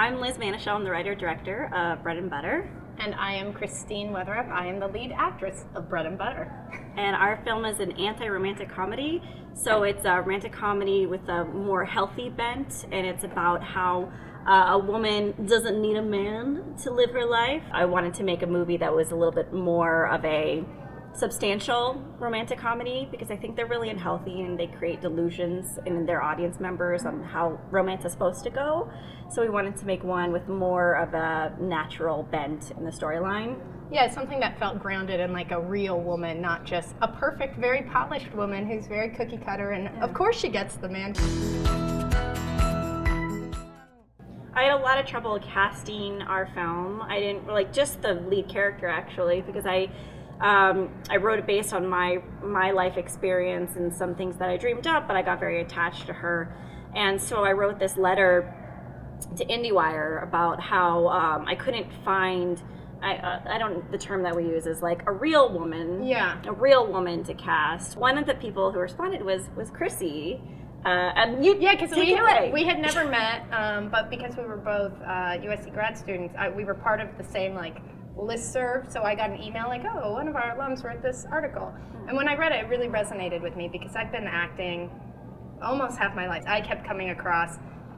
I'm Liz Manashil. I'm the writer-director of Bread and Butter. And I am Christine Weatherup. I am the lead actress of Bread and Butter. And our film is an anti-romantic comedy. So it's a romantic comedy with a more healthy bent, and it's about how a woman doesn't need a man to live her life. I wanted to make a movie that was a little bit more of a substantial romantic comedy because I think they're really unhealthy and they create delusions in their audience members on how romance is supposed to go. So we wanted to make one with more of a natural bent in the storyline. Yeah, something that felt grounded in like a real woman, not just a perfect, very polished woman who's very cookie cutter, and of course she gets the man. I had a lot of trouble casting our film. I didn't like just the lead character actually because I wrote it based on my life experience and some things that I dreamed up, but I got very attached to her. And so I wrote this letter to IndieWire about how I couldn't find, I don't, the term that we use is like a real woman. Yeah. A real woman to cast. One of the people who responded was Chrissy. And you because we had never met, but because we were both USC grad students, we were part of the same listserv, so I got an email like, oh, one of our alums wrote this article. And when I read it, it really resonated with me because I've been acting almost half my life. I kept coming across,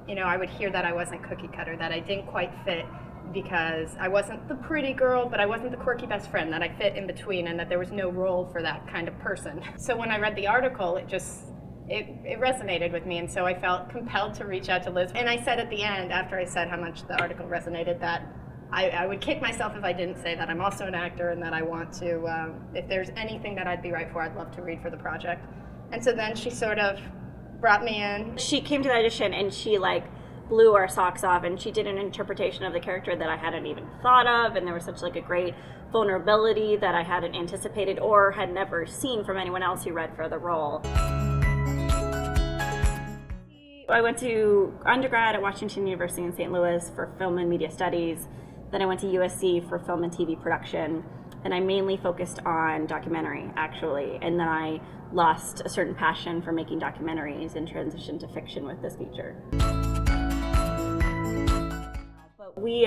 I would hear that I wasn't cookie cutter, that I didn't quite fit because I wasn't the pretty girl, but I wasn't the quirky best friend, that I fit in between and that there was no role for that kind of person. So when I read the article, it resonated with me, and so I felt compelled to reach out to Liz. And I said at the end, after I said how much the article resonated, that I would kick myself if I didn't say that I'm also an actor and that I want to, if there's anything that I'd be right for, I'd love to read for the project. And so then she sort of brought me in. She came to the audition and she blew our socks off, and she did an interpretation of the character that I hadn't even thought of, and there was such a great vulnerability that I hadn't anticipated or had never seen from anyone else who read for the role. I went to undergrad at Washington University in St. Louis for film and media studies. Then I went to USC for film and TV production, and I mainly focused on documentary, actually. And then I lost a certain passion for making documentaries and transitioned to fiction with this feature. But we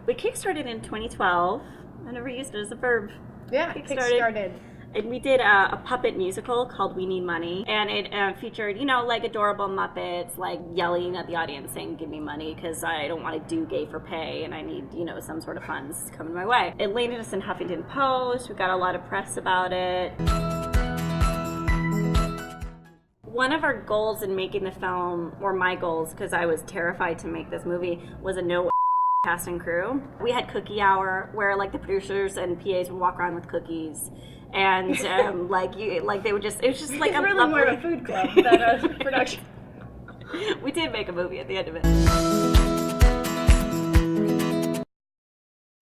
kickstarted in 2012. I never used it as a verb. Yeah, kickstarted. And we did a puppet musical called We Need Money, and it featured, adorable Muppets, yelling at the audience saying, give me money, because I don't want to do gay for pay, and I need, some sort of funds coming my way. It landed us in Huffington Post. We got a lot of press about it. One of our goals in making the film, or my goals, because I was terrified to make this movie, was a no cast and crew. We had cookie hour, where the producers and PAs would walk around with cookies. And they would just, it was just it's a really lovely... more of a food club than a production. We did make a movie at the end of it.